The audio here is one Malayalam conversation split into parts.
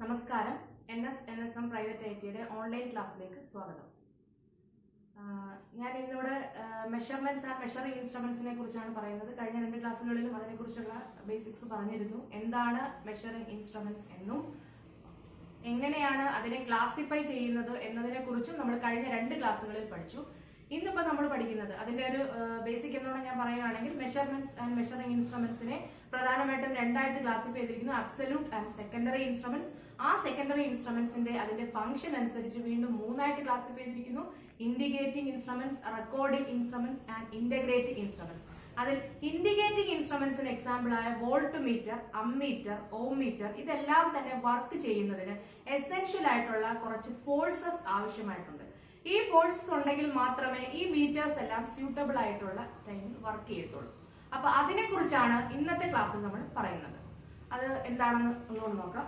നമസ്കാരം. NSM പ്രൈവറ്റ് ഐടിയുടെ ഓൺലൈൻ ക്ലാസ്സിലേക്ക് സ്വാഗതം. ഞാൻ ഇന്നിവിടെ മെഷർമെന്റ്സ് ആൻഡ് മെഷറിംഗ് ഇൻസ്ട്രുമെന്റ്സിനെ കുറിച്ചാണ് പറയുന്നത്. കഴിഞ്ഞ 2 ക്ലാസ്സുകളിലും അതിനെക്കുറിച്ചുള്ള ബേസിക്സ് പറഞ്ഞിരുന്നു. എന്താണ് മെഷറിംഗ് ഇൻസ്ട്രുമെന്റ്സ് എന്നും എങ്ങനെയാണ് അതിനെ ക്ലാസിഫൈ ചെയ്യുന്നത് എന്നതിനെ കുറിച്ചും നമ്മൾ കഴിഞ്ഞ 2 ക്ലാസ്സുകളിൽ പഠിച്ചു. ഇന്നിപ്പോൾ നമ്മൾ പഠിക്കുന്നത് അതിന്റെ ഒരു ബേസിക് എന്നോട് ഞാൻ പറയുകയാണെങ്കിൽ മെഷർമെന്റ്സ് ആൻഡ് മെഷറിംഗ് ഇൻസ്ട്രുമെന്റ്സിനെ പ്രധാനമായിട്ടും 2 ആയിട്ട് ക്ലാസിഫൈ ചെയ്തിരിക്കുന്നു. Absolute and secondary instruments. ആ സെക്കൻഡറി ഇൻസ്ട്രുമെന്റ്സിന്റെ അതിന്റെ ഫംഗ്ഷൻ അനുസരിച്ച് വീണ്ടും 3 ആയിട്ട് ക്ലാസിഫൈ ചെയ്തിരിക്കുന്നു. Indicating instruments, recording instruments and integrating instruments. അതിൽ ഇൻഡിക്കേറ്റിംഗ് ഇൻസ്ട്രുമെന്റ്സിന് എക്സാമ്പിൾ ആയ വോൾട്ട് മീറ്റർ, അമ്മീറ്റർ, ഓം മീറ്റർ ഇതെല്ലാം തന്നെ വർക്ക് ചെയ്യുന്നതിന് എസെൻഷ്യൽ ആയിട്ടുള്ള കുറച്ച് ഫോഴ്സസ് ആവശ്യമായിട്ടുണ്ട്. ഈ ഫോഴ്സസ് ഉണ്ടെങ്കിൽ മാത്രമേ ഈ മീറ്റേഴ്സ് എല്ലാം സ്യൂട്ടബിൾ ആയിട്ടുള്ള ടൈമിൽ വർക്ക് ചെയ്യത്തുള്ളൂ. അപ്പൊ അതിനെ കുറിച്ചാണ് ഇന്നത്തെ ക്ലാസ്സിൽ നമ്മൾ പറയുന്നത്. അത് എന്താണെന്ന് ഒന്നുകൂടി നോക്കാം.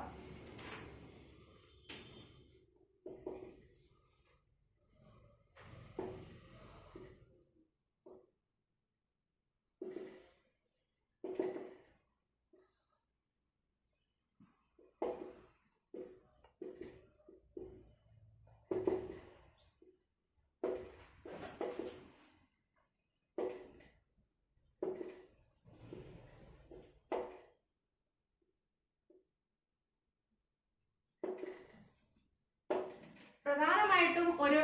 പ്രധാനമായിട്ടും ഒരു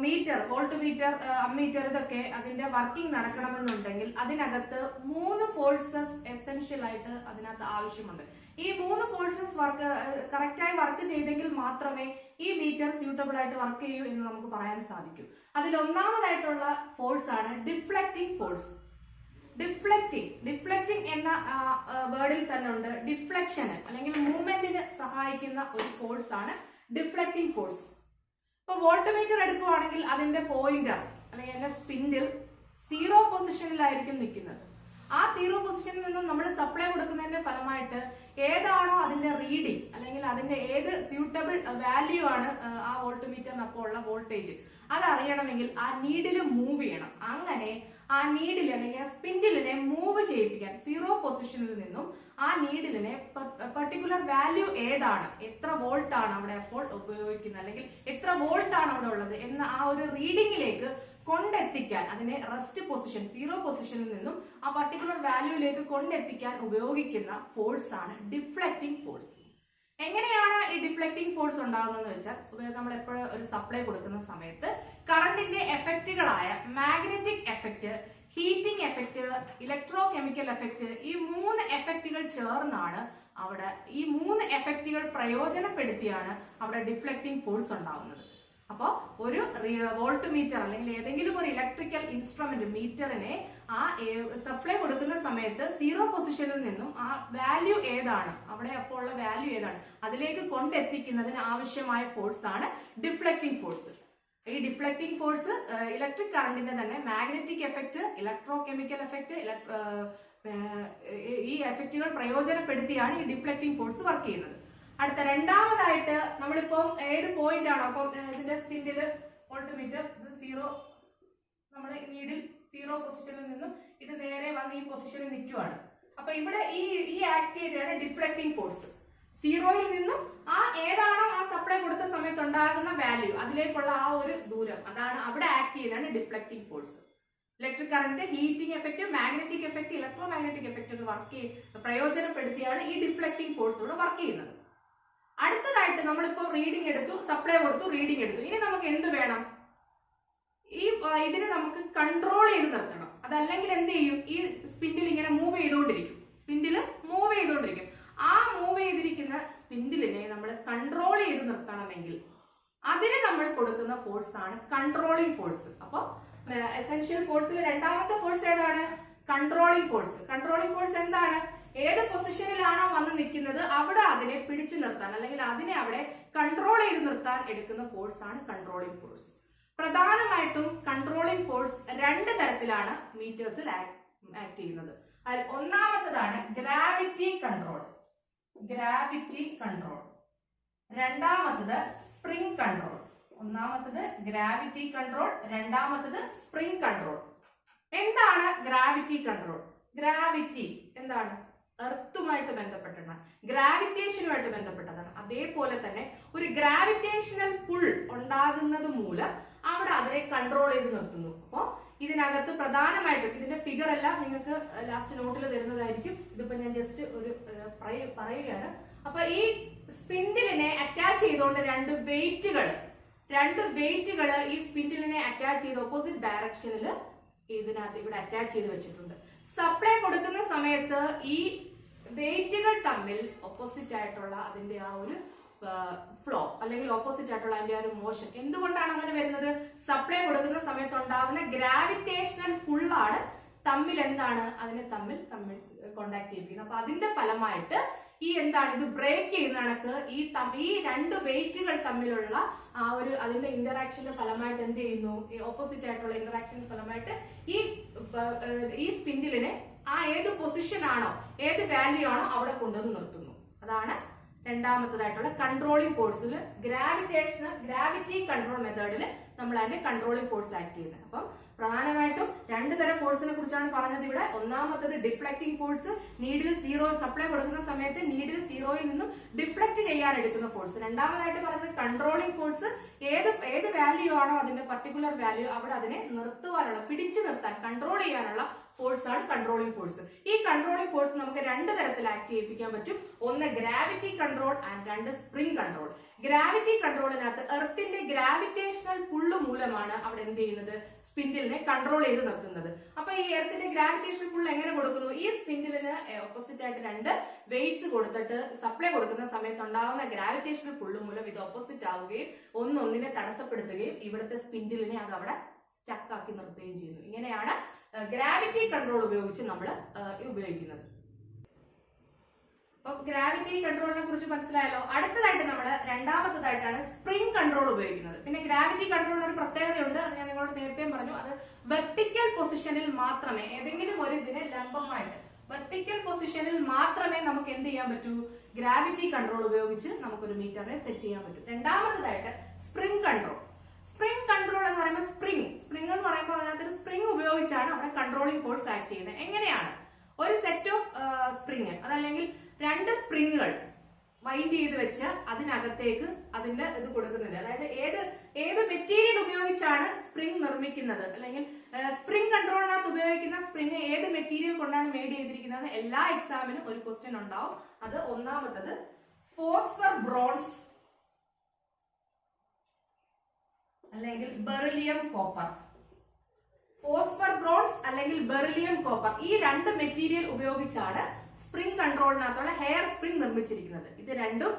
മീറ്റർ, വോൾട്ട് മീറ്റർ, അമ്മീറ്റർ ഇതൊക്കെ അതിന്റെ വർക്കിംഗ് നടക്കണമെന്നുണ്ടെങ്കിൽ അതിനകത്ത് 3 ഫോഴ്സസ് എസെൻഷ്യൽ ആയിട്ട് അതിനകത്ത് ആവശ്യമുണ്ട്. ഈ 3 ഫോഴ്സസ് കറക്റ്റായി വർക്ക് ചെയ്തെങ്കിൽ മാത്രമേ ഈ മീറ്റർ സ്യൂട്ടബിൾ ആയിട്ട് വർക്ക് ചെയ്യൂ എന്ന് നമുക്ക് പറയാൻ സാധിക്കൂ. അതിൽ ഒന്നാമതായിട്ടുള്ള ഫോഴ്സ് ആണ് ഡിഫ്ലക്റ്റിംഗ് ഫോഴ്സ്. ഡിഫ്ലക്റ്റിംഗ് എന്ന വേർഡിൽ തന്നെ ഉണ്ട് ഡിഫ്ലക്ഷന് അല്ലെങ്കിൽ മൂവ്മെന്റിന് സഹായിക്കുന്ന ഒരു ഫോഴ്സ് ആണ് ഡിഫ്ലക്റ്റിംഗ് ഫോഴ്സ്. ഇപ്പൊ വോൾട്ട്മീറ്റർ എടുക്കുവാണെങ്കിൽ അതിന്റെ പോയിന്റർ അല്ലെങ്കിൽ അതിന്റെ സ്പിൻഡിൽ 0 പൊസിഷനിലായിരിക്കും നിൽക്കുന്നത്. ആ 0 പൊസിഷനിൽ നിന്നും നമ്മൾ സപ്ലൈ കൊടുക്കുന്നതിന്റെ ഫലമായിട്ട് ഏതാണോ അതിന്റെ റീഡിംഗ് അല്ലെങ്കിൽ അതിന്റെ ഏത് സ്യൂട്ടബിൾ വാല്യൂ ആണ് ആ വോൾട്ട്മീറ്ററിന് അപ്പോൾ ഉള്ള വോൾട്ടേജ് അതറിയണമെങ്കിൽ ആ നീഡിൽ മൂവ് ചെയ്യണം. അങ്ങനെ ആ നീഡിൽ അല്ലെങ്കിൽ ആ സ്പിൻഡിലിനെ മൂവ് ചെയ്യിപ്പിക്കാൻ 0 പൊസിഷനിൽ നിന്നും ആ നീഡിലിനെ പെർട്ടിക്കുലർ വാല്യൂ ഏതാണ്, എത്ര വോൾട്ട് ആണ് അവിടെ അപ്പോൾ ഉപയോഗിക്കുന്നത് അല്ലെങ്കിൽ എത്ര വോൾട്ട് ആണ് അവിടെ ഉള്ളത് എന്ന ആ ഒരു റീഡിംഗിലേക്ക് കൊണ്ടെത്തിക്കാൻ, അതിനെ റെസ്റ്റ് പൊസിഷൻ 0 പൊസിഷനിൽ നിന്നും ആ പർട്ടിക്കുലർ വാല്യൂയിലേക്ക് കൊണ്ടെത്തിക്കാൻ ഉപയോഗിക്കുന്ന ഫോഴ്സ് ആണ് ഡിഫ്ലക്റ്റിംഗ് ഫോഴ്സ്. എങ്ങനെയാണ് ഈ ഡിഫ്ലക്റ്റിംഗ് ഫോഴ്സ് ഉണ്ടാകുന്നതെന്ന് വെച്ചാൽ, നമ്മൾ എപ്പോഴും ഒരു സപ്ലൈ കൊടുക്കുന്ന സമയത്ത് കറണ്ടിന്റെ എഫക്റ്റുകളായ magnetic effect, heating effect, electro chemical effect, ഈ 3 എഫക്റ്റുകൾ ചേർന്നാണ് അവിടെ ഈ 3 എഫക്റ്റുകൾ പ്രയോജനപ്പെടുത്തിയാണ് അവിടെ ഡിഫ്ലക്റ്റിംഗ് ഫോഴ്സ് ഉണ്ടാകുന്നത്. അപ്പോ ഒരു വോൾട്ട് മീറ്റർ അല്ലെങ്കിൽ ഏതെങ്കിലും ഒരു ഇലക്ട്രിക്കൽ ഇൻസ്ട്രുമെന്റ് മീറ്ററിനെ ആ സപ്ലൈ കൊടുക്കുന്ന സമയത്ത് 0 പൊസിഷനിൽ നിന്നും ആ വാല്യൂ ഏതാണ്, അവിടെ അപ്പോൾ ഉള്ള വാല്യൂ ഏതാണ് അതിലേക്ക് കൊണ്ടെത്തിക്കുന്നതിന് ആവശ്യമായ ഫോഴ്സ് ആണ് ഡിഫ്ലക്റ്റിംഗ് ഫോഴ്സ്. ഈ ഡിഫ്ലക്റ്റിംഗ് ഫോഴ്സ് ഇലക്ട്രിക് കറണ്ടിന്റെ തന്നെ magnetic effect, electro chemical effect, ഈ എഫക്റ്റുകൾ പ്രയോജനപ്പെടുത്തിയാണ് ഈ ഡിഫ്ലക്റ്റിംഗ് ഫോഴ്സ് വർക്ക് ചെയ്യുന്നത്. അടുത്ത രണ്ടാമതായിട്ട് നമ്മളിപ്പം ഏത് പോയിന്റ് ആണോ, അപ്പം ഇതിന്റെ സ്പിൻഡില് വോൾട്ട്മീറ്റർ ഇത് 0, നമ്മൾ നീഡിൽ 0 പൊസിഷനിൽ നിന്നും ഇത് നേരെ വന്ന് ഈ പൊസിഷനിൽ നിൽക്കുവാണ്. അപ്പൊ ഇവിടെ ഈ ആക്ട് ചെയ്തതാണ് ഡിഫ്ലക്റ്റിംഗ് ഫോഴ്സ്. 0യിൽ നിന്നും ആ ഏതാണോ ആ സപ്ലൈ കൊടുത്ത സമയത്ത് ഉണ്ടാകുന്ന വാല്യൂ അതിലേക്കുള്ള ആ ഒരു ദൂരം, അതാണ് അവിടെ ആക്ട് ചെയ്തതാണ് deflecting force. Electric current, heating effect, magnetic effect, electro magnetic effect ഒക്കെ പ്രയോജനപ്പെടുത്തിയാണ് ഈ ഡിഫ്ലക്റ്റിംഗ് ഫോഴ്സ് ഇവിടെ വർക്ക് ചെയ്യുന്നത്. അടുത്തതായിട്ട് നമ്മളിപ്പോ റീഡിംഗ് എടുത്തു, സപ്ലൈ കൊടുത്തു, റീഡിംഗ് എടുത്തു. ഇനി നമുക്ക് എന്ത് വേണം? ഇതിനെ നമുക്ക് കൺട്രോൾ ചെയ്ത് നിർത്തണം. അതല്ലെങ്കിൽ എന്ത് ചെയ്യും? ഈ സ്പിൻഡിൽ ഇങ്ങനെ മൂവ് ചെയ്തുകൊണ്ടിരിക്കും. ആ മൂവ് ചെയ്തിരിക്കുന്ന സ്പിൻഡിലിനെ നമ്മൾ കൺട്രോൾ ചെയ്ത് നിർത്തണമെങ്കിൽ അതിന് നമ്മൾ കൊടുക്കുന്ന ഫോഴ്സ് ആണ് കൺട്രോളിംഗ് ഫോഴ്സ്. അപ്പൊ എസെൻഷ്യൽ ഫോഴ്സിൽ രണ്ടാമത്തെ ഫോഴ്സ് ഏതാണ്? Controlling force. കൺട്രോളിംഗ് ഫോഴ്സ് എന്താണ്? ഏത് പൊസിഷനിലാണോ വന്ന് നിൽക്കുന്നത് അവിടെ അതിനെ പിടിച്ചു നിർത്താൻ അല്ലെങ്കിൽ അതിനെ അവിടെ കൺട്രോൾ ചെയ്ത് നിർത്താൻ എടുക്കുന്ന ഫോഴ്സ് ആണ് കൺട്രോളിംഗ് ഫോഴ്സ്. പ്രധാനമായിട്ടും കൺട്രോളിംഗ് ഫോഴ്സ് 2 തരത്തിലാണ് മീറ്റേഴ്സിൽ ആക്ട് ചെയ്യുന്നത്. അതിൽ ഒന്നാമത്തതാണ് ഗ്രാവിറ്റി കൺട്രോൾ. രണ്ടാമത്തത് സ്പ്രിംഗ് കൺട്രോൾ. ഒന്നാമത്തത് ഗ്രാവിറ്റി കൺട്രോൾ, രണ്ടാമത്തത് സ്പ്രിംഗ് കൺട്രോൾ. എന്താണ് ഗ്രാവിറ്റി കൺട്രോൾ? ഗ്രാവിറ്റി എന്താണ്? എർത്തുമായിട്ട് ബന്ധപ്പെട്ടതാണ്, ഗ്രാവിറ്റേഷനുമായിട്ട് ബന്ധപ്പെട്ടതാണ്. അതേപോലെ തന്നെ ഒരു ഗ്രാവിറ്റേഷണൽ പുൾ ഉണ്ടാകുന്നത് മൂലം അവിടെ അതിനെ കൺട്രോൾ ചെയ്ത് നിർത്തുന്നു. അപ്പോൾ ഇതിനകത്ത് പ്രധാനമായിട്ടും ഇതിന്റെ ഫിഗർ എല്ലാം നിങ്ങൾക്ക് ലാസ്റ്റ് നോട്ടിൽ തരുന്നതായിരിക്കും. ഇതിപ്പോ ഞാൻ ജസ്റ്റ് ഒരു പറയുകയാണ്. അപ്പൊ ഈ സ്പിൻഡിലിനെ അറ്റാച്ച് ചെയ്തുകൊണ്ട് രണ്ട് വെയിറ്റുകൾ ഈ സ്പിൻഡിലിനെ അറ്റാച്ച് ചെയ്ത് ഓപ്പോസിറ്റ് ഡയറക്ഷനിൽ ഇതിനകത്ത് ഇവിടെ അറ്റാച്ച് ചെയ്ത് വെച്ചിട്ടുണ്ട്. സപ്ലൈ കൊടുക്കുന്ന സമയത്ത് ഈ വെയിറ്റുകൾ തമ്മിൽ ഓപ്പോസിറ്റ് ആയിട്ടുള്ള അതിന്റെ ആ ഒരു ഫ്ലോ അല്ലെങ്കിൽ ഓപ്പോസിറ്റ് ആയിട്ടുള്ള അതിന്റെ ആ ഒരു മോഷൻ എന്തുകൊണ്ടാണ് അങ്ങനെ വരുന്നത്? സപ്ലൈ കൊടുക്കുന്ന സമയത്ത് ഉണ്ടാവുന്ന ഗ്രാവിറ്റേഷണൽ പുള്ളാണ് തമ്മിൽ എന്താണ് അതിനെ തമ്മിൽ കോണ്ടാക്ട് ചെയ്യിപ്പിക്കുന്നത്. അപ്പൊ അതിന്റെ ഫലമായിട്ട് ഈ എന്താണ് ഇത് ബ്രേക്ക് ചെയ്യുന്ന കണക്ക് ഈ രണ്ട് വെയിറ്റുകൾ തമ്മിലുള്ള ആ ഒരു അതിന്റെ ഇന്ററാക്ഷന്റെ ഫലമായിട്ട് എന്ത് ചെയ്യുന്നു? ഓപ്പോസിറ്റ് ആയിട്ടുള്ള ഇന്ററാക്ഷന്റെ ഫലമായിട്ട് ഈ സ്പിൻഡിലിനെ ആ ഏത് പൊസിഷൻ ആണോ ഏത് വാല്യൂ ആണോ അവിടെ കൊണ്ടുവന്ന് നിർത്തുന്നു. അതാണ് രണ്ടാമത്തേതായിട്ടുള്ള കൺട്രോളിംഗ് ഫോഴ്സിൽ ഗ്രാവിറ്റി കൺട്രോൾ മെത്തേഡിൽ നമ്മൾ അതിന്റെ കൺട്രോളിംഗ് ഫോഴ്സ് ആക്ട് ചെയ്യുന്നത്. അപ്പം പ്രധാനമായിട്ടും രണ്ട് തരം ഫോഴ്സിനെ കുറിച്ചാണ് പറഞ്ഞത് ഇവിടെ. ഒന്നാമത്തത് deflecting force, needle zero supply കൊടുക്കുന്ന സമയത്ത് നീഡിൽ സീറോയിൽ നിന്നും ഡിഫ്ലക്ട് ചെയ്യാൻ എടുക്കുന്ന ഫോഴ്സ്. രണ്ടാമതായിട്ട് പറഞ്ഞത് കൺട്രോളിംഗ് ഫോഴ്സ്, ഏത് വാല്യൂ ആണോ അതിന്റെ പർട്ടിക്കുലർ വാല്യൂ അവിടെ അതിനെ നിർത്തുവാനുള്ള പിടിച്ചു നിർത്താൻ കൺട്രോൾ ചെയ്യാനുള്ള ഫോഴ്സ് ആണ് കൺട്രോളിംഗ് ഫോഴ്സ്. ഈ കൺട്രോളിംഗ് ഫോഴ്സ് നമുക്ക് രണ്ട് തരത്തിൽ ആക്ട് ചെയ്യിപ്പിക്കാൻ പറ്റും. ഒന്ന് ഗ്രാവിറ്റി കൺട്രോൾ ആൻഡ് രണ്ട് സ്പ്രിംഗ് കൺട്രോൾ. ഗ്രാവിറ്റി കൺട്രോളിനകത്ത് എർത്തിന്റെ ഗ്രാവിറ്റേഷണൽ പുള്ള് മൂലമാണ് അവിടെ എന്ത് ചെയ്യുന്നത്? സ്പിൻഡിലിനെ കൺട്രോൾ ചെയ്ത് നിർത്തുന്നത്. അപ്പൊ ഈ എർത്തിന്റെ ഗ്രാവിറ്റേഷണൽ പുൾ എങ്ങനെ കൊടുക്കുന്നു? ഈ സ്പിൻഡിലിന് ഓപ്പോസിറ്റ് ആയിട്ട് രണ്ട് വെയിറ്റ്സ് കൊടുത്തിട്ട് സപ്ലൈ കൊടുക്കുന്ന സമയത്ത് ഉണ്ടാവുന്ന ഗ്രാവിറ്റേഷണൽ പുള്ള് മൂലം ഇത് ഓപ്പോസിറ്റ് ആവുകയും ഒന്നിനെ തടസ്സപ്പെടുത്തുകയും ഇവിടുത്തെ സ്പിൻഡിലിനെ അത് അവിടെ സ്റ്റക്ക് ആക്കി നിർത്തുകയും ചെയ്യുന്നു. ഇങ്ങനെയാണ് ഗ്രാവിറ്റി കൺട്രോൾ ഉപയോഗിച്ച് നമ്മൾ ഉപയോഗിക്കുന്നത്. അപ്പൊ ഗ്രാവിറ്റി കൺട്രോളിനെ കുറിച്ച് മനസ്സിലായല്ലോ. അടുത്തതായിട്ട് നമ്മൾ രണ്ടാമത്തേതായിട്ടാണ് സ്പ്രിംഗ് കൺട്രോൾ ഉപയോഗിക്കുന്നത്. പിന്നെ ഗ്രാവിറ്റി കൺട്രോളിന് ഒരു പ്രത്യേകതയുണ്ട്, അത് ഞാൻ നിങ്ങളോട് നേരത്തെ പറഞ്ഞു. അത് വെർട്ടിക്കൽ പൊസിഷനിൽ മാത്രമേ, ഏതെങ്കിലും ഒരു ഇതിനെ ലംബമായിട്ട് വെർട്ടിക്കൽ പൊസിഷനിൽ മാത്രമേ നമുക്ക് എന്ത് ചെയ്യാൻ പറ്റൂ? ഗ്രാവിറ്റി കൺട്രോൾ ഉപയോഗിച്ച് നമുക്കൊരു മീറ്ററിനെ സെറ്റ് ചെയ്യാൻ പറ്റും. രണ്ടാമത്തേതായിട്ട് സ്പ്രിംഗ് കൺട്രോൾ. സ്പ്രിംഗ് കൺട്രോൾ എന്ന് പറയുമ്പോൾ സ്പ്രിംഗ് എന്ന് പറയുമ്പോൾ അതിനകത്തൊരു സ്പ്രിംഗ് ഉപയോഗിച്ചാണ് അവിടെ കൺട്രോളിംഗ് ഫോഴ്സ് ആക്ട് ചെയ്യുന്നത്. എങ്ങനെയാണ്? ഒരു സെറ്റ് ഓഫ് സ്പ്രിംഗ് അതല്ലെങ്കിൽ രണ്ട് സ്പ്രിങ്ങുകൾ വൈൻഡ് ചെയ്ത് വെച്ച് അതിനകത്തേക്ക് അതിന്റെ ഇത് കൊടുക്കുന്നില്ല. അതായത് ഏത് മെറ്റീരിയൽ ഉപയോഗിച്ചാണ് സ്പ്രിംഗ് നിർമ്മിക്കുന്നത് അല്ലെങ്കിൽ സ്പ്രിംഗ് കൺട്രോളിനകത്ത് ഉപയോഗിക്കുന്ന സ്പ്രിംഗ് ഏത് മെറ്റീരിയൽ കൊണ്ടാണ് മെയ്ഡ് ചെയ്തിരിക്കുന്നത്? എല്ലാ എക്സാമിനും ഒരു ക്വസ്റ്റ്യൻ ഉണ്ടാവും. അത് ഒന്നാമത്തത് ഫോസ്ഫർ ബ്രോൺസ് അല്ലെങ്കിൽ ബെറിലിയം കോപ്പർ. ഫോസ്ഫർ ബ്രോൺസ് അല്ലെങ്കിൽ ബെറിലിയം കോപ്പർ, ഈ രണ്ട് മെറ്റീരിയൽ ഉപയോഗിച്ചാണ് സ്പ്രിംഗ് കൺട്രോളിനകത്തുള്ള ഹെയർ സ്പ്രിംഗ് നിർമ്മിച്ചിരിക്കുന്നത്. ഇത് രണ്ടും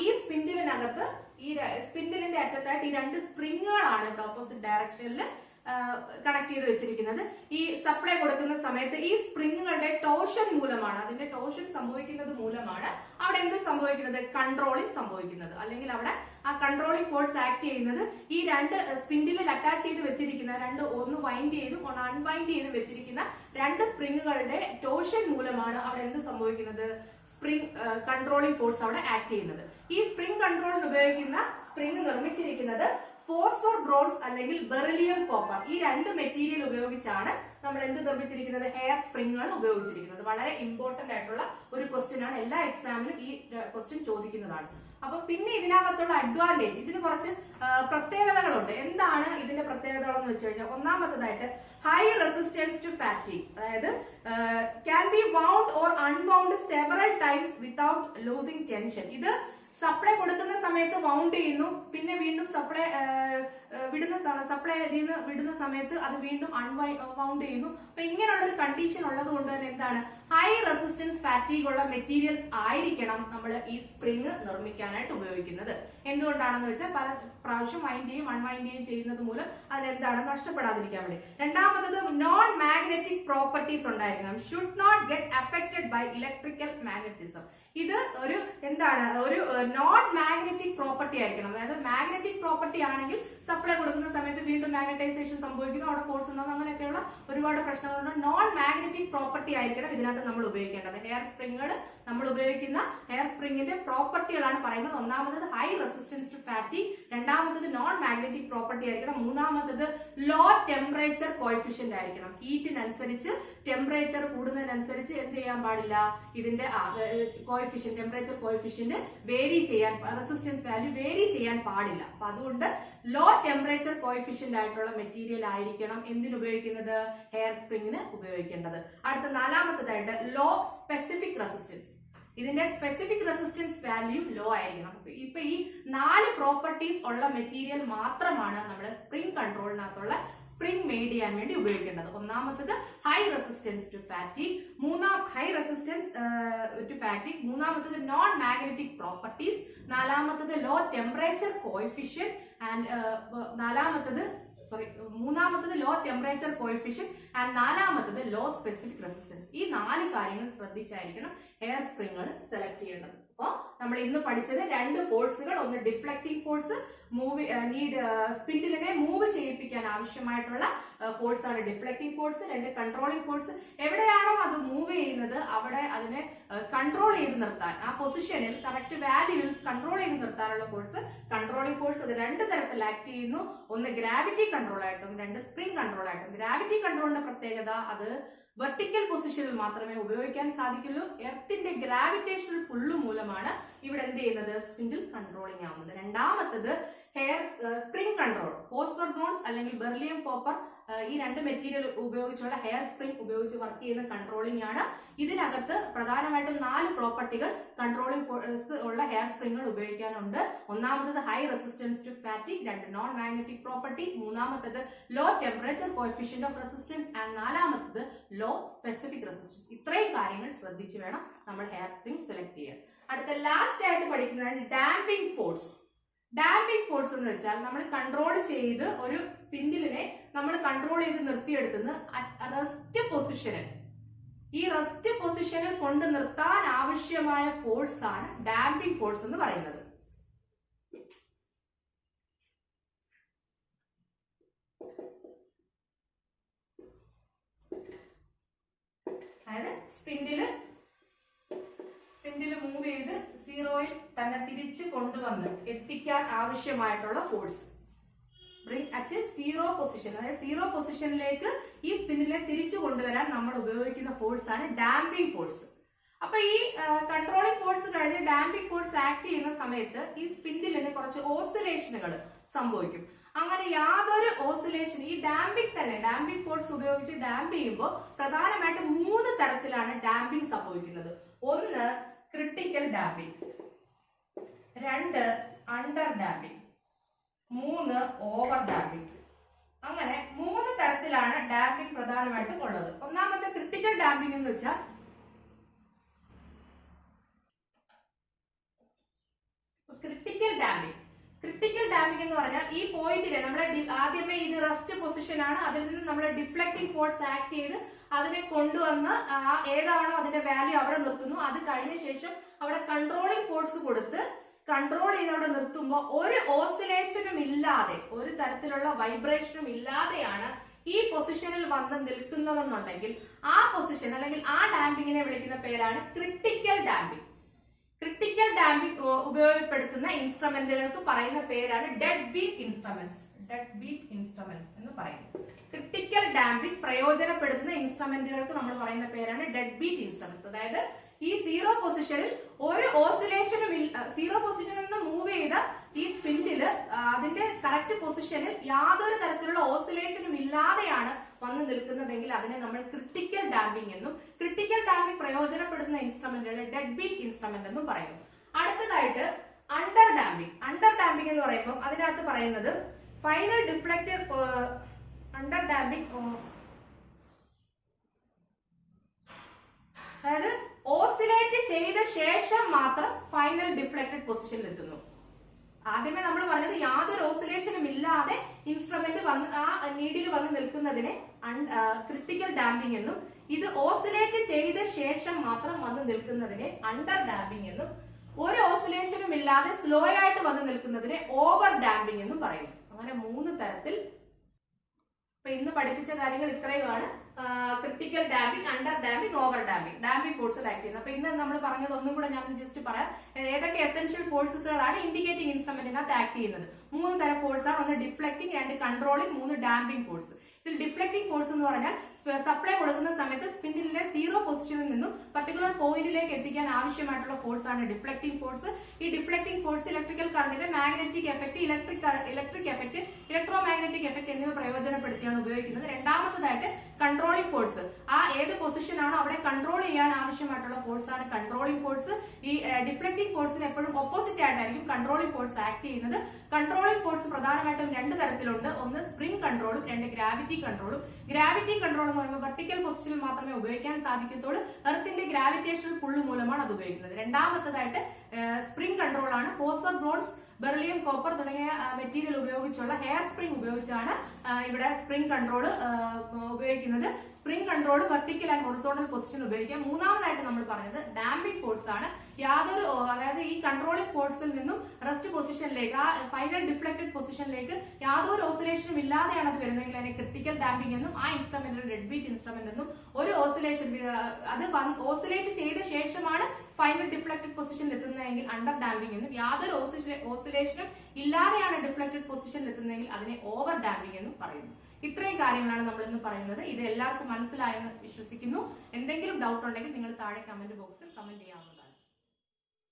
ഈ സ്പിൻഡിലിനകത്ത് ഈ സ്പിൻഡിലിന്റെ അറ്റത്തായിട്ട് ഈ രണ്ട് സ്പ്രിങ്ങുകളാണ് ഇവിടെ ഓപ്പോസിറ്റ് ഡയറക്ഷനിൽ കണക്ട് ചെയ്ത് വെച്ചിരിക്കുന്നത്. ഈ സപ്ലൈ കൊടുക്കുന്ന സമയത്ത് ഈ സ്പ്രിങ്ങുകളുടെ ടോഷൻ മൂലമാണ്, അതിന്റെ ടോഷൻ സംഭവിക്കുന്നത് മൂലമാണ് അവിടെ എന്ത് സംഭവിക്കുന്നത്? കൺട്രോളിംഗ് സംഭവിക്കുന്നത്. അല്ലെങ്കിൽ അവിടെ ആ കൺട്രോളിംഗ് ഫോഴ്സ് ആക്ട് ചെയ്യുന്നത് ഈ രണ്ട് സ്പിൻഡിലിൽ അറ്റാച്ച് ചെയ്ത് വെച്ചിരിക്കുന്ന ഒന്ന് വൈൻഡ് ചെയ്ത് ഒന്ന് അൺവൈൻഡ് ചെയ്ത് വെച്ചിരിക്കുന്ന രണ്ട് സ്പ്രിങ്ങുകളുടെ ടോഷൻ മൂലമാണ് അവിടെ എന്ത് സംഭവിക്കുന്നത്? സ്പ്രിംഗ് കൺട്രോളിംഗ് ഫോഴ്സ് അവിടെ ആക്ട് ചെയ്യുന്നത്. ഈ സ്പ്രിംഗ് കൺട്രോളിന് ഉപയോഗിക്കുന്ന സ്പ്രിംഗ് നിർമ്മിച്ചിരിക്കുന്നത് ഫോസ്ഫർ ബ്രോൺസ് അല്ലെങ്കിൽ ബെറിലിയം കോപ്പർ, ഈ രണ്ട് മെറ്റീരിയൽ ഉപയോഗിച്ചാണ് നമ്മൾ എന്ത് നിർമ്മിച്ചിരിക്കുന്നത്? ഹെയർ സ്പ്രിങ്ങുകൾ ഉപയോഗിച്ചിരിക്കുന്നത്. വളരെ ഇമ്പോർട്ടന്റ് ആയിട്ടുള്ള ഒരു ക്വസ്റ്റ്യൻ ആണ്. എല്ലാ എക്സാമിനും ഈ ക്വസ്റ്റ്യൻ ചോദിക്കുന്നതാണ്. അപ്പൊ പിന്നെ ഇതിനകത്തുള്ള അഡ്വാൻറ്റേജ്, ഇതിന് കുറച്ച് പ്രത്യേകതകളുണ്ട്. എന്താണ് ഇതിന്റെ പ്രത്യേകതകൾ എന്ന് വെച്ച് കഴിഞ്ഞാൽ, ഒന്നാമത്തേതായിട്ട് ഹൈ റെസിസ്റ്റൻസ് ടു ഫാറ്റിഗ്, അതായത് can be wound or unwound several times without losing tension. ഇത് സപ്ലൈ കൊടുക്കുന്ന സമയത്ത് വൗണ്ട് ചെയ്യുന്നു, പിന്നെ വീണ്ടും സപ്ലൈ വിടുന്ന സമയത്ത് അത് വീണ്ടും അൺവൗണ്ട് ചെയ്യുന്നു. അപ്പൊ ഇങ്ങനെയുള്ള ഒരു കണ്ടീഷൻ ഉള്ളത് കൊണ്ട് തന്നെ എന്താണ്, ഹൈ റെസിസ്റ്റൻസ് ഫാറ്റീഗ് ഉള്ള മെറ്റീരിയൽസ് ആയിരിക്കണം നമ്മൾ ഈ സ്പ്രിംഗ് നിർമ്മിക്കാനായിട്ട് ഉപയോഗിക്കുന്നത്. എന്തുകൊണ്ടാണെന്ന് വെച്ചാൽ പല പ്രാവശ്യം വൈൻഡ് ചെയ്യും അൺവൈൻഡ് ചെയ്യും ചെയ്യുന്നത് മൂലം അതിനെന്താണ് നഷ്ടപ്പെടാതിരിക്കാൻ വേണ്ടി. രണ്ടാമത്തത് നോൺ മാഗ്നറ്റിക് പ്രോപ്പർട്ടീസ് ഉണ്ടായിരിക്കണം. Should not get affected by electrical magnetism. ഇത് ഒരു എന്താണ്, ഒരു നോൺ മാഗ്നറ്റിക് പ്രോപ്പർട്ടി ആയിരിക്കണം. അതായത് മാഗ്നറ്റിക് പ്രോപ്പർട്ടി ആണെങ്കിൽ സപ്ലൈ കൊടുക്കുന്ന സമയത്ത് വീണ്ടും മാഗ്നറ്റൈസേഷൻ സംഭവിക്കുന്നു, അവിടെ ഫോഴ്സ് ഉണ്ടാകുന്നു, അങ്ങനെയൊക്കെയുള്ള ഒരുപാട് പ്രശ്നങ്ങളുണ്ട്. നോൺ മാഗ്നറ്റിക് പ്രോപ്പർട്ടി ആയിരിക്കണം ഇതിനകത്ത് നമ്മൾ ഉപയോഗിക്കേണ്ടത്. ഹെയർ സ്പ്രിങ്ങുകൾ നമ്മൾ ഉപയോഗിക്കുന്ന ഹെയർ സ്പ്രിങ്ങിന്റെ പ്രോപ്പർട്ടികളാണ് പറയുന്നത്. ഒന്നാമത്തത് ഹൈ റെസിസ്റ്റൻസ് ടു ഫാറ്റിക്, രണ്ടാമത്തത് നോൺ മാഗ്നറ്റിക് പ്രോപ്പർട്ടി ആയിരിക്കണം, മൂന്നാമത്തത് ലോ ടെമ്പറേച്ചർ കോഎഫിഷ്യന്റ് ആയിരിക്കണം. ഹീറ്റിനനുസരിച്ച് ടെമ്പറേച്ചർ കൂടുന്നതിനനുസരിച്ച് എന്ത് ചെയ്യാൻ പാടില്ല, ഇതിന്റെ കോഎഫിഷ്യന്റ് ടെമ്പറേച്ചർ കോഎഫിഷ്യന്റ് വേരി ചെയ്യാൻ, റെസിസ്റ്റൻസ് വാല്യൂ വേരി ചെയ്യാൻ പാടില്ല. അപ്പൊ അതുകൊണ്ട് ലോ ടെമ്പറേച്ചർ കോഎഫിഷ്യന്റ് ആയിട്ടുള്ള മെറ്റീരിയൽ ആയിരിക്കണം എന്തിനു ഉപയോഗിക്കുന്നത്, ഹെയർ സ്പ്രിങ്ങിന് ഉപയോഗിക്കേണ്ടത്. അടുത്ത നാലാമത്തതായിട്ട് ലോ സ്പെസിഫിക് റെസിസ്റ്റൻസ്. ഇതിന്റെ സ്പെസിഫിക് റെസിസ്റ്റൻസ് വാല്യൂ ലോ ആയിരിക്കണം. ഇപ്പൊ ഈ 4 പ്രോപ്പർട്ടീസ് ഉള്ള മെറ്റീരിയൽ മാത്രമാണ് നമ്മുടെ സ്പ്രിംഗ് കൺട്രോളിനകത്തുള്ള സ്പ്രിംഗ് മെയ്ഡ് ചെയ്യാൻ വേണ്ടി ഉപയോഗിക്കേണ്ടത്. ഒന്നാമത്തത് ഹൈ റെസിസ്റ്റൻസ് ടു ഫാറ്റിക്, മൂന്നാമത്തത് നോൺ മാഗ്നറ്റിക് പ്രോപ്പർട്ടീസ്, നാലാമത്തത് ലോ ടെമ്പറേച്ചർ കോഎഫിഷ്യന്റ് ആൻഡ് മൂന്നാമത്തത് ലോ ടെമ്പറേച്ചർ കോഎഫിഷ്യന്റ് ആൻഡ് നാലാമത്തത് ലോ സ്പെസിഫിക് റെസിസ്റ്റൻസ്. ഈ 4 കാര്യങ്ങൾ ശ്രദ്ധിച്ചായിരിക്കണം ഹെയർ സ്പ്രിങ്ങുകൾ സെലക്ട് ചെയ്യേണ്ടത്. അപ്പോൾ നമ്മൾ ഇന്ന് പഠിച്ചത് 2 ഫോഴ്സുകൾ, ഒന്ന് ഡിഫ്ലക്റ്റിംഗ് ഫോഴ്സ്, സ്പിൻഡിലിനെ മൂവ് ചെയ്യിപ്പിക്കാൻ ആവശ്യമായിട്ടുള്ള ഫോഴ്സ് ആണ് ഡിഫ്ലക്റ്റിംഗ് ഫോഴ്സ്. 2 controlling force. എവിടെയാണോ അത് മൂവ് ചെയ്യുന്നത് അവിടെ അതിനെ കൺട്രോൾ ചെയ്ത് നിർത്താൻ, ആ പൊസിഷനിൽ കറക്റ്റ് വാല്യൂവിൽ കൺട്രോൾ ചെയ്ത് നിർത്താനുള്ള ഫോഴ്സ് കൺട്രോളിംഗ് ഫോഴ്സ്. അത് 2 തരത്തിൽ ആക്ട് ചെയ്യുന്നു. ഒന്ന് ഗ്രാവിറ്റി കൺട്രോൾ ആയിട്ടും 2 സ്പ്രിംഗ് കൺട്രോൾ ആയിട്ടും. ഗ്രാവിറ്റി കൺട്രോളിന്റെ പ്രത്യേകത അത് വെർട്ടിക്കൽ പൊസിഷനിൽ മാത്രമേ ഉപയോഗിക്കാൻ സാധിക്കുള്ളൂ. എർത്തിന്റെ ഗ്രാവിറ്റേഷണൽ പുള്ളു മൂലമാണ് ഇവിടെ എന്ത് ചെയ്യുന്നത്, സ്പിൻഡിൽ കൺട്രോളിംഗ് ആവുന്നത്. രണ്ടാമത്തത് hair spring control. Phosphor bronze അല്ലെങ്കിൽ ബെർലിയം കോപ്പർ, ഈ 2 മെറ്റീരിയൽ ഉപയോഗിച്ചുള്ള ഹെയർ സ്പ്രിംഗ് ഉപയോഗിച്ച് വർക്ക് ചെയ്യുന്ന കൺട്രോളിംഗ് ആണ്. ഇതിനകത്ത് പ്രധാനമായിട്ടും 4 പ്രോപ്പർട്ടികൾ കൺട്രോളിംഗ് ഫോഴ്സ് ഉള്ള ഹെയർ സ്പ്രിങ്ങുകൾ ഉപയോഗിക്കാനുണ്ട്. ഒന്നാമത്തത് high resistance to fatigue, 2 non magnetic property, മൂന്നാമത്തത് low temperature coefficient of resistance and നാലാമത്തത് ലോ സ്പെസിഫിക് റെസിസ്റ്റൻസ്. ഇത്രയും കാര്യങ്ങൾ ശ്രദ്ധിച്ചു വേണം നമ്മൾ ഹെയർ സ്പ്രിംഗ് സെലക്ട് ചെയ്യാൻ. അടുത്ത ലാസ്റ്റ് ആയിട്ട് പഠിക്കുന്നതാണ് ഡാമ്പിംഗ് ഫോഴ്സ്. ഡാമ്പിംഗ് ഫോഴ്സ് എന്ന് വെച്ചാൽ നമ്മൾ കൺട്രോൾ ചെയ്ത് ഒരു സ്പിൻഡിലിനെ നമ്മൾ കൺട്രോൾ ചെയ്ത് നിർത്തിയെടുത്തുന്ന റെസ്റ്റ് പൊസിഷനിൽ, ഈ റെസ്റ്റ് പൊസിഷനിൽ കൊണ്ട് നിർത്താൻ ആവശ്യമായ ഫോഴ്സ് ആണ് ഡാമ്പിംഗ് ഫോഴ്സ് എന്ന് പറയുന്നത്. അതായത് സ്പിൻഡില് മൂവ് ചെയ്ത് സീറോയിൽ തന്നെ തിരിച്ച് കൊണ്ടുവന്ന് എത്തിക്കാൻ ആവശ്യമായിട്ടുള്ള force, bring at zero position, അതായത് സീറോ പൊസിഷനിലേക്ക് ഈ സ്പിൻഡിലെ തിരിച്ചു കൊണ്ടുവരാൻ നമ്മൾ ഉപയോഗിക്കുന്ന ഫോഴ്സ് ആണ് ഡാമ്പിംഗ് ഫോഴ്സ്. അപ്പൊ ഈ കൺട്രോളിംഗ് ഫോഴ്സ് കഴിഞ്ഞ് ഡാമ്പിംഗ് ഫോഴ്സ് ആക്ട് ചെയ്യുന്ന സമയത്ത് ഈ സ്പിൻഡിലിന് കുറച്ച് ഓസിലേഷനുകൾ സംഭവിക്കും. അങ്ങനെ യാതൊരു ഓസിലേഷൻ, ഈ ഡാമ്പിംഗ് ഫോഴ്സ് ഉപയോഗിച്ച് ഡാമ്പ് ചെയ്യുമ്പോൾ പ്രധാനമായിട്ടും 3 തരത്തിലാണ് ഡാമ്പിംഗ് സംഭവിക്കുന്നത്. ഒന്ന് critical damping, 2 under damping, 3 over damping. അങ്ങനെ 3 തരത്തിലാണ് ഡാമ്പിംഗ് പ്രധാനമായിട്ടും ഉള്ളത്. ഒന്നാമത്തെ ക്രിട്ടിക്കൽ ഡാമ്പിംഗ് എന്ന് വെച്ചാൽ ക്രിട്ടിക്കൽ ഡാമ്പിംഗ് എന്ന് പറഞ്ഞാൽ ഈ പോയിന്റിലെ നമ്മളെ ആദ്യമേ ഇത് റെസ്റ്റ് പൊസിഷൻ ആണ്, അതിൽ നിന്ന് നമ്മൾ ഡിഫ്ലക്റ്റിംഗ് ഫോഴ്സ് ആക്ട് ചെയ്ത് അതിനെ കൊണ്ടുവന്ന് ഏതാണോ അതിന്റെ വാല്യൂ അവിടെ നിർത്തുന്നു. അത് കഴിഞ്ഞ ശേഷം അവിടെ കൺട്രോളിംഗ് ഫോഴ്സ് കൊടുത്ത് കൺട്രോൾ ചെയ്ത് അവിടെ നിർത്തുമ്പോൾ ഒരു ഓസിലേഷനും ഇല്ലാതെ, ഒരു തരത്തിലുള്ള വൈബ്രേഷനും ഇല്ലാതെയാണ് ഈ പൊസിഷനിൽ വന്ന് നിൽക്കുന്നതെന്നുണ്ടെങ്കിൽ ആ പൊസിഷൻ അല്ലെങ്കിൽ ആ ഡാമ്പിങ്ങിനെ വിളിക്കുന്ന പേരാണ് ക്രിട്ടിക്കൽ ഡാമ്പിംഗ്. ക്രിട്ടിക്കൽ ഡാമ്പിംഗ് ഉപയോഗപ്പെടുത്തുന്ന ഇൻസ്ട്രുമെന്റുകൾക്ക് പറയുന്ന പേരാണ് ഡെഡ് ബീറ്റ് ഇൻസ്ട്രുമെന്റ്സ് എന്ന് പറയുന്നത്. ക്രിട്ടിക്കൽ ഡാമ്പിംഗ് പ്രയോജനപ്പെടുത്തുന്ന ഇൻസ്ട്രുമെന്റുകൾക്ക് നമ്മൾ പറയുന്ന പേരാണ് ഡെഡ് ബീറ്റ് ഇൻസ്ട്രുമെന്റ്സ്. അതായത് ഈ സീറോ പൊസിഷനിൽ ഒരു ഓസിലേഷനും സീറോ പൊസിഷനിൽ നിന്ന് മൂവ് ചെയ്ത ഈ സ്പിൻഡില് അതിന്റെ കറക്റ്റ് പൊസിഷനിൽ യാതൊരു തരത്തിലുള്ള ഓസിലേഷനും ഇല്ലാതെയാണ് വന്ന് നിൽക്കുന്നതെങ്കിൽ അതിനെ നമ്മൾ ക്രിട്ടിക്കൽ ഡാമ്പിംഗ് എന്നും, ക്രിട്ടിക്കൽ ഡാമ്പിംഗ് പ്രയോജനപ്പെടുന്ന ഇൻസ്ട്രുമെന്റുകളെ ഡെഡ് ബീറ്റ് ഇൻസ്ട്രുമെന്റ് എന്നും പറയുന്നു. അടുത്തതായിട്ട് അണ്ടർ ഡാമ്പിംഗ് എന്ന് പറയുമ്പോൾ അതിനകത്ത് പറയുന്നത് ഫൈനൽ ഡിഫ്ലക്റ്റർ അണ്ടർ ഡാമ്പിംഗ്, അതായത് ഓസിലേറ്റ് ചെയ്ത ശേഷം മാത്രം ഫൈനൽ ഡിഫ്ലക്റ്റഡ് പൊസിഷനിൽ എത്തുന്നു. ആദ്യമേ നമ്മൾ പറഞ്ഞത് യാതൊരു ഓസിലേഷനും ഇല്ലാതെ ഇൻസ്ട്രുമെന്റ് വന്ന് ആ നീഡിൽ വന്ന് നിൽക്കുന്നതിനെ ക്രിട്ടിക്കൽ ഡാമ്പിംഗ് എന്നും, ഇത് ഓസിലേറ്റ് ചെയ്ത ശേഷം മാത്രം വന്ന് നിൽക്കുന്നതിനെ അണ്ടർ ഡാമ്പിംഗ് എന്നും, ഒരു ഓസിലേഷനും ഇല്ലാതെ സ്ലോ ആയിട്ട് വന്ന് നിൽക്കുന്നതിനെ ഓവർ ഡാമ്പിംഗ് എന്നും പറയുന്നു. അങ്ങനെ 3 തരത്തിൽ. ഇപ്പൊ ഇന്ന് പഠിപ്പിച്ച കാര്യങ്ങൾ ഇത്രയുമാണ്. Critical damping, under damping, over damping, damping ഫോഴ്സിൽ ആക്ട് ചെയ്യുന്നത്. അപ്പൊ ഇന്ന് നമ്മൾ പറഞ്ഞത് ഒന്നും കൂടെ ഞാൻ ജസ്റ്റ് പറയാം. ഏതൊക്കെ എസെൻഷ്യൽ ഫോഴ്സസുകളാണ് ഇൻഡിക്കേറ്റിംഗ് ഇൻസ്ട്രുമെന്റിനകത്ത് ആക്ട് ചെയ്യുന്നത്? 3 തരം ഫോഴ്സ് ആണ്. ഒന്ന് ഡിഫ്ലക്റ്റിംഗ്, 2 കൺട്രോളിംഗ്, 3 ഡാമ്പിംഗ് ഫോഴ്സ്. ഇതിൽ ഡിഫ്ലക്റ്റിംഗ് ഫോഴ്സ് എന്ന് പറഞ്ഞാൽ സപ്ലൈ കൊടുക്കുന്ന സമയത്ത് സ്പിൻഡിലിന്റെ 0 പൊസിഷനിൽ നിന്നും പർട്ടിക്കുലർ പോയിന്റിലേക്ക് എത്തിക്കാൻ ആവശ്യമായിട്ടുള്ള ഫോഴ്സ് ആണ് ഡിഫ്ലക്റ്റിംഗ് ഫോഴ്സ്. ഈ ഡിഫ്ലക്റ്റിംഗ് ഫോഴ്സ് ഇലക്ട്രിക്കൽ കറണ്ടിന്റെ magnetic effect, electric effect, electro magnetic effect എന്നിവ പ്രയോജനപ്പെടുത്തിയാണ് ഉപയോഗിക്കുന്നത്. രണ്ടാമത്തേതായിട്ട് കൺട്രോളിംഗ് ഫോഴ്സ്. ആ ഏത് പൊസിഷൻ ആണോ അവിടെ കൺട്രോൾ ചെയ്യാൻ ആവശ്യമായിട്ടുള്ള ഫോഴ്സ് ആണ് കൺട്രോളിംഗ് ഫോഴ്സ്. ഈ ഡിഫ്ലക്റ്റിംഗ് ഫോഴ്സിന് എപ്പോഴും ഓപ്പോസിറ്റ് ആയിട്ടായിരിക്കും കൺട്രോളിംഗ് ഫോഴ്സ് ആക്ട് ചെയ്യുന്നത്. കൺട്രോളിംഗ് ഫോഴ്സ് പ്രധാനമായിട്ടും 2 തരത്തിലുണ്ട്. ഒന്ന് സ്പ്രിംഗ് കൺട്രോളും, 2 ഗ്രാവിറ്റി കൺട്രോളും. ഗ്രാവിറ്റി കൺട്രോൾ എന്ന് പറയുമ്പോൾ വെർട്ടിക്കൽ പൊസിഷനിൽ മാത്രമേ ഉപയോഗിക്കാൻ സാധിക്കത്തുള്ളൂ. എർത്തിന്റെ ഗ്രാവിറ്റേഷണൽ പുള്ള് മൂലമാണ് അത് ഉപയോഗിക്കുന്നത്. രണ്ടാമത്തേതായിട്ട് സ്പ്രിംഗ് കൺട്രോൾ ആണ്. ഫോസ്ഫർ, ബ്രോൺസ്, ബെറിലിയം, കോപ്പർ തുടങ്ങിയ മെറ്റീരിയൽ ഉപയോഗിച്ചുള്ള ഹെയർ സ്പ്രിംഗ് ഉപയോഗിച്ചാണ് ഇവിടെ സ്പ്രിംഗ് കൺട്രോൾ ഉപയോഗിക്കുന്നത്. Spring control vertical and horizontal position ഉപയോഗിക്കാം. മൂന്നാമതായിട്ട് നമ്മൾ പറഞ്ഞത് ഡാമ്പിംഗ് ഫോഴ്സ് ആണ്. അതായത് ഈ കൺട്രോളിംഗ് ഫോഴ്സിൽ നിന്നും റെസ്റ്റ് പൊസിഷനിലേക്ക്, ആ ഫൈനൽ ഡിഫ്ലക്റ്റഡ് പൊസിഷനിലേക്ക് യാതൊരു ഓസിലേഷനും ഇല്ലാതെയാണ് അത് വരുന്നതെങ്കിൽ അതിനെ ക്രിട്ടിക്കൽ ഡാമ്പിംഗ് എന്നും ആ ഇൻസ്ട്രുമെന്റിൽ ഡെഡ് ബീറ്റ് ഇൻസ്ട്രുമെന്റ് എന്നും, ഒരു ഓസിലേഷൻ അത് ഓസിലേറ്റ് ചെയ്ത ശേഷമാണ് ഫൈനൽ ഡിഫ്ലക്റ്റഡ് പൊസിഷനിൽ എത്തുന്നതെങ്കിൽ അണ്ടർ ഡാമ്പിംഗ് എന്നും, യാതൊരു ഓസിലേഷനും ഇല്ലാതെയാണ് ഡിഫ്ലക്റ്റഡ് പൊസിഷനിൽ എത്തുന്നതെങ്കിൽ അതിനെ ഓവർ ഡാമ്പിംഗ് എന്നും പറയുന്നു. ഇത്രയും കാര്യങ്ങളാണ് നമ്മൾ ഇന്ന് പറയുന്നത്. ഇത് എല്ലാവർക്കും മനസ്സിലായെന്ന് വിശ്വസിക്കുന്നു. എന്തെങ്കിലും ഡൗട്ട് ഉണ്ടെങ്കിൽ നിങ്ങൾ താഴെ കമന്റ് ബോക്സിൽ കമന്റ് ചെയ്യാവുന്നതാണ്.